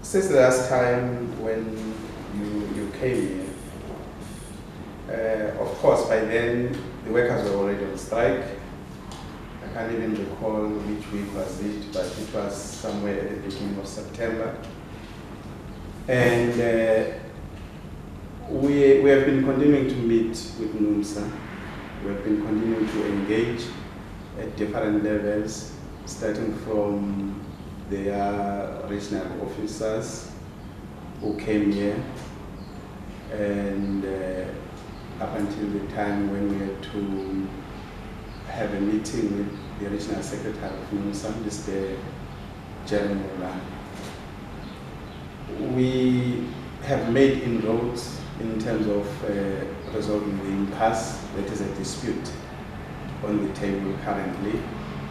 Since the last time when you came here, of course by then the workers were already on strike. I can't even recall which week was it, but it was somewhere at the beginning of September. And we have been continuing to meet with Numsa. We have been continuing to engage at different levels, starting from their regional officers who came here, and up until the time when we had to have a meeting with the regional secretary of Numsa, Mr. Jeremy. We have made inroads in terms of resolving the impasse that is a dispute on the table currently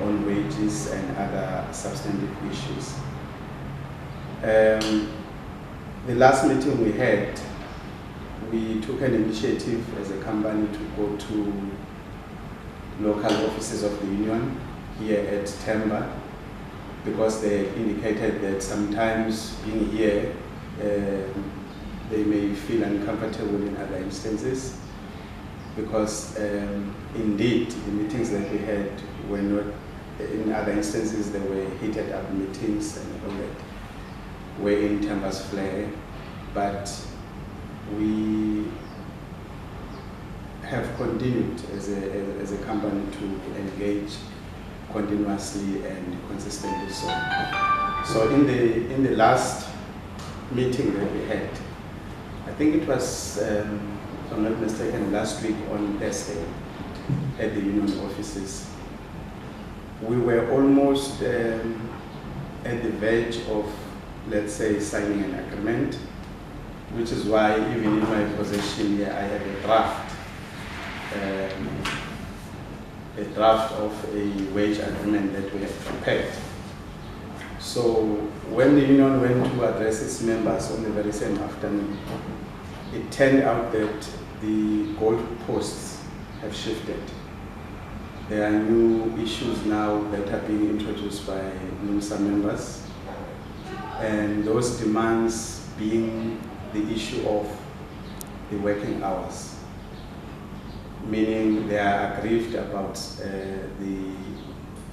on wages and other substantive issues. The last meeting we had, we took an initiative as a company to go to local offices of the union here at Temba, because they indicated that sometimes being here, they may feel uncomfortable in other instances, because indeed the meetings that we had were not, in other instances they were heated up meetings and all that, were in Temba's flair, but we have continued as a company to engage continuously and consistently so. So in the last meeting that we had, I think it was, if I'm not mistaken, last week on Thursday at the union offices, we were almost at the verge of, let's say, signing an agreement, which is why even in my possession here I have a draft of a wage agreement that we have prepared. So when the union went to address its members on the very same afternoon, it turned out that the goalposts have shifted. There are new issues now that are being introduced by Numsa members, and those demands being the issue of the working hours, meaning they are aggrieved about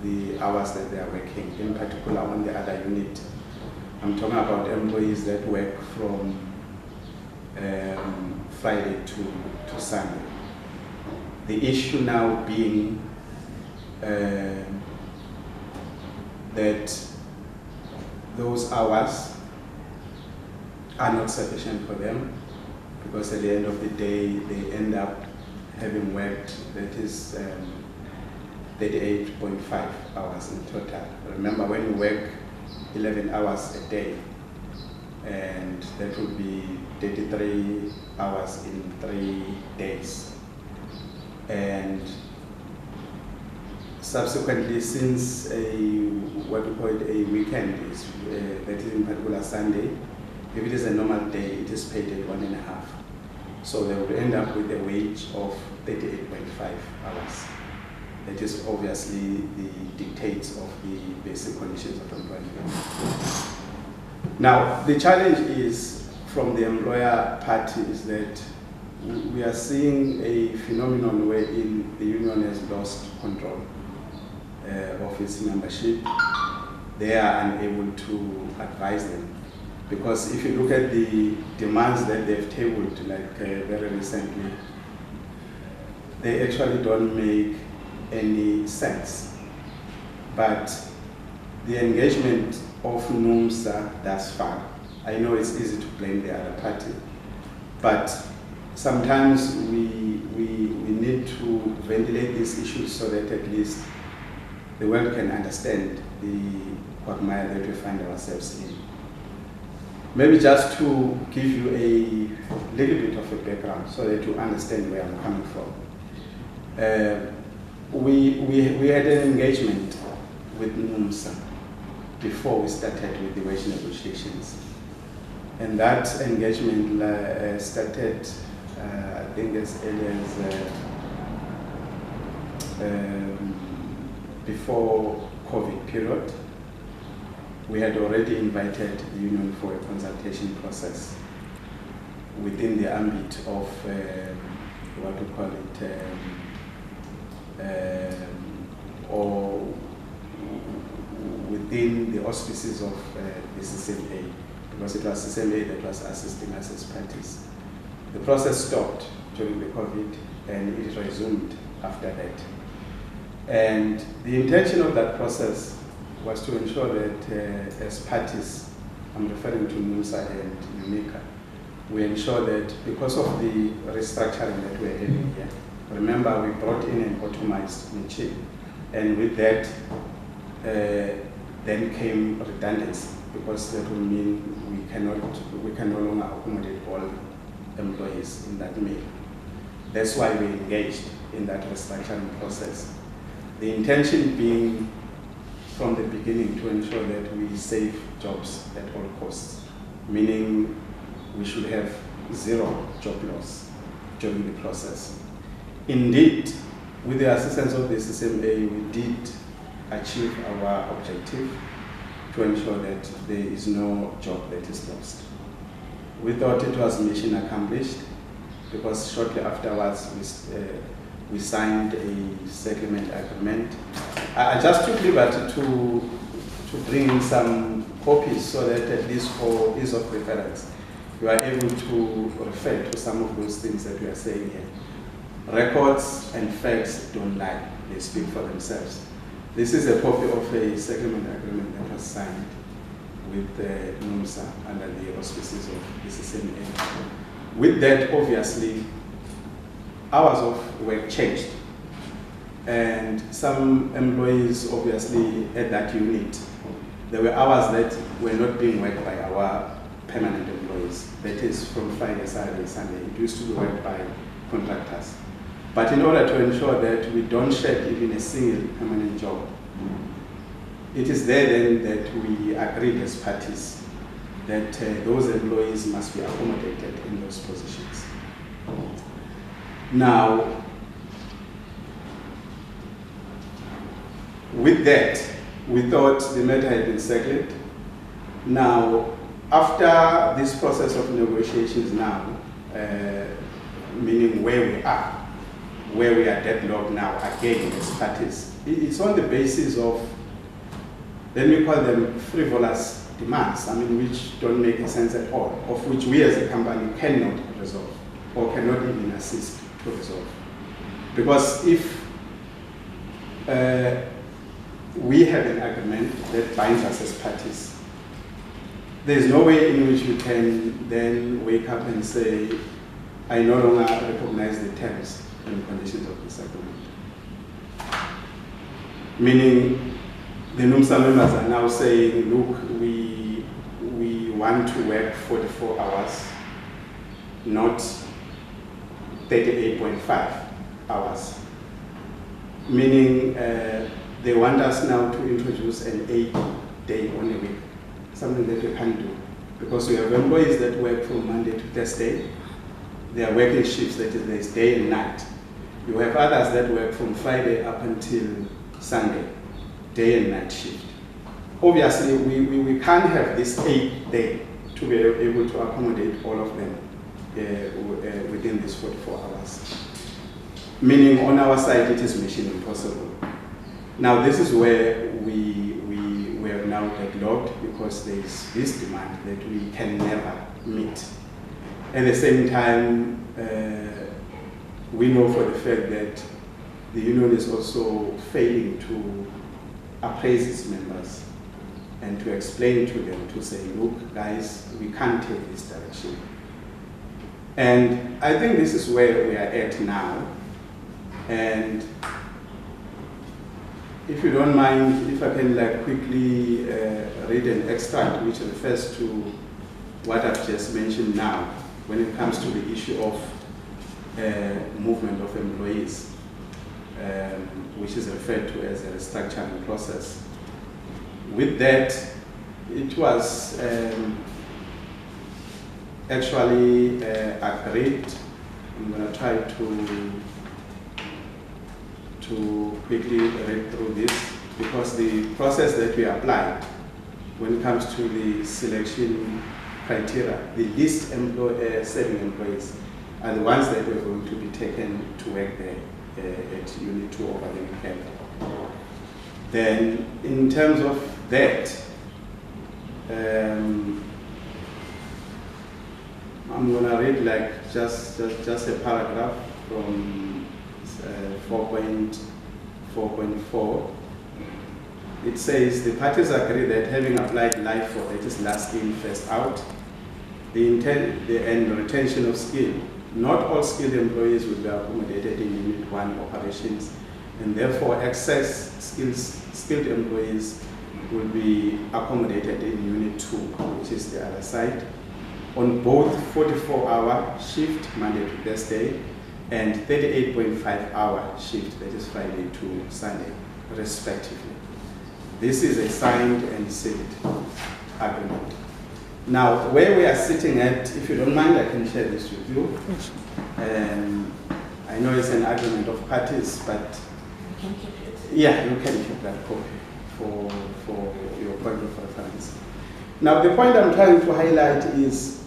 the hours that they are working, in particular on the other unit. I'm talking about employees that work from Friday to Sunday. The issue now being that those hours are not sufficient for them, because at the end of the day they end up having worked, that is 38.5 hours in total. Remember, when you work 11 hours a day, and that would be 33 hours in 3 days. And subsequently, since what we call it a weekend is, that is in particular Sunday, if it is a normal day, it is paid at 1.5. So they would end up with a wage of 38.5 hours. That is obviously the dictates of the basic conditions of employment. Now, the challenge is from the employer party is that we are seeing a phenomenon wherein the union has lost control of its membership. They are unable to advise them, because if you look at the demands that they've tabled, like very recently, they actually don't make any sense. But the engagement of Numsa thus far, I know it's easy to blame the other party, but sometimes we need to ventilate these issues so that at least the world can understand the quagmire that we find ourselves in. Maybe just to give you a little bit of a background so that you understand where I'm coming from. We had an engagement with Numsa before we started with the wage negotiations. And that engagement started, I think, as early as before COVID period. we had already invited the union for a consultation process within the ambit of what we call it, or within the auspices of the CCMA, because it was CCMA that was assisting us as parties. The process stopped during the COVID and it resumed after that. And the intention of that process was to ensure that as parties, I'm referring to Numsa and Unica, we ensure that because of the restructuring that we're having here, remember we brought in an automized machine, and with that then came redundancy, because that will mean we can no longer accommodate all employees in that mill. That's why we engaged in that restructuring process. The intention being from the beginning to ensure that we save jobs at all costs, meaning we should have zero job loss during the process. Indeed, with the assistance of the CCMA, we did achieve our objective to ensure that there is no job that is lost. We thought it was mission accomplished, because shortly afterwards we signed a settlement agreement. I just took liberty to bring in some copies so that at least for ease of reference, you are able to refer to some of those things that we are saying here. Records and facts don't lie, they speak for themselves. This is a copy of a settlement agreement that was signed with Numsa under the auspices of the CCMA. With that, obviously, hours of work changed. And some employees, obviously, at that unit, there were hours that were not being worked by our permanent employees. That is from Friday, Saturday, Sunday. It used to be worked by contractors. But in order to ensure that we don't shed even a single permanent job, it is there then that we agreed as parties that those employees must be accommodated in those positions. Now, with that, we thought the matter had been settled. Now, after this process of negotiations now, meaning where we are deadlocked now again as parties, it's on the basis of, let me call them frivolous demands, which don't make sense at all, of which we as a company cannot resolve or cannot even assist to resolve. Because if we have an agreement that binds us as parties, there's no way in which we can then wake up and say, I no longer recognize the terms and conditions of this agreement. Meaning, the Numsa members are now saying, look, we want to work 44 hours, not 38.5 hours. Meaning, they want us now to introduce an 8-day on a week, something that we can't do. Because we have employees that work from Monday to Thursday. They are working shifts, that is, there's day and night. You have others that work from Friday up until Sunday, day and night shift. Obviously, we can't have this 8-day to be able to accommodate all of them within these 44 hours. Meaning, on our side, it is mission impossible. Now, this is where we are now deadlocked, because there is this demand that we can never meet. At the same time, we know for the fact that the union is also failing to appraise its members and to explain to them, to say, look, guys, we can't take this direction. And I think this is where we are at now. And if you don't mind, if I can quickly read an extract which refers to what I've just mentioned now when it comes to the issue of movement of employees, which is referred to as a restructuring process. With that, it was actually agreed. I'm going to try to quickly read through this, because the process that we applied when it comes to the selection criteria, the least serving employees are the ones that were going to be taken to work there at Unit 2 over the weekend. Then, in terms of that, I'm going to read like just a paragraph from 4.4. It says, the parties agree that having applied LIFO, that is last in, first out, and retention of skill, not all skilled employees will be accommodated in Unit 1 operations, and therefore excess skilled employees will be accommodated in Unit 2, which is the other side, on both 44-hour shift, Monday to Thursday, and 38.5-hour shift, that is Friday to Sunday, respectively. This is a signed and sealed agreement. Now, where we are sitting at, if you don't mind, I can share this with you. I know it's an agreement of parties, but You can keep it. yeah, you can keep that copy for your point of reference. Now, the point I'm trying to highlight is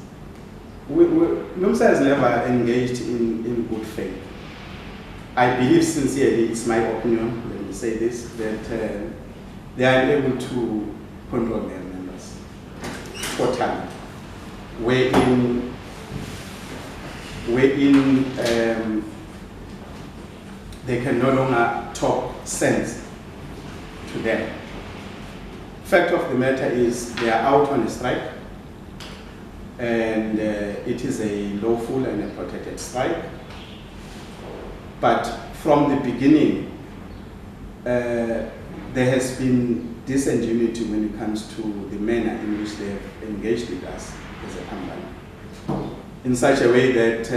Numsa has never engaged in good faith. I believe sincerely, it's my opinion, let me say this, that they are able to control their members totally. Wherein they can no longer talk sense to them. Fact of the matter is they are out on a strike, and it is a lawful and a protected strike. But from the beginning, there has been disunity when it comes to the manner in which they have engaged with us as a company, in such a way that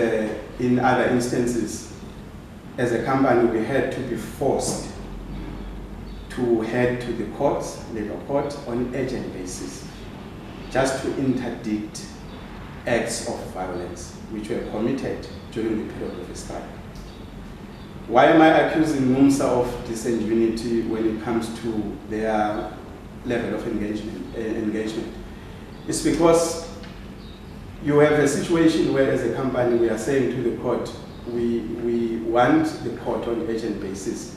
in other instances, as a company, we had to be forced to head to the courts, labor court, on urgent basis, just to interdict acts of violence which were committed during the period of the strike. Why am I accusing Numsa of disingenuity when it comes to their level of engagement? It's because you have a situation where, as a company, we are saying to the court, we want the court on urgent basis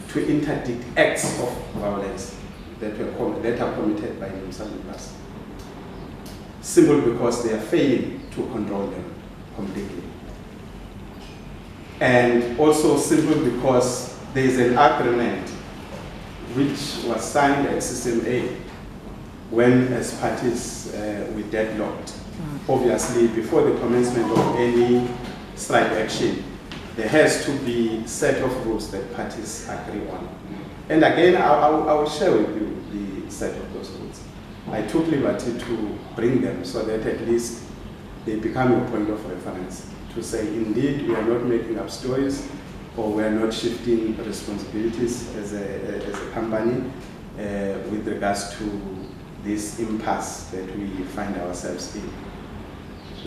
to interdict acts of violence that are committed by Numsa members, simply because they are failing to control them completely. And also simply because there is an agreement which was signed at CCMA when, as parties, we deadlocked. Obviously, before the commencement of any strike action, there has to be a set of rules that parties agree on. And again, I will share with you the set of those rules. I took liberty to bring them so that at least they become a point of reference to say, indeed, we are not making up stories, or we are not shifting responsibilities as a company with regards to this impasse that we find ourselves in.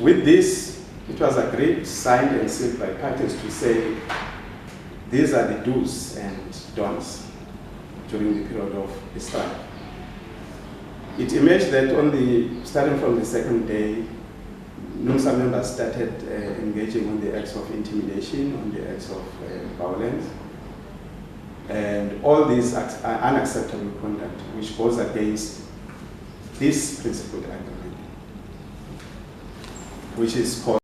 With this, it was agreed, signed and sealed by parties to say, these are the do's and don'ts during the period of the strike. It emerged that starting from the second day, Numsa members started engaging on the acts of intimidation, on the acts of violence. And all these acts are unacceptable conduct, which goes against this principled agreement, which is called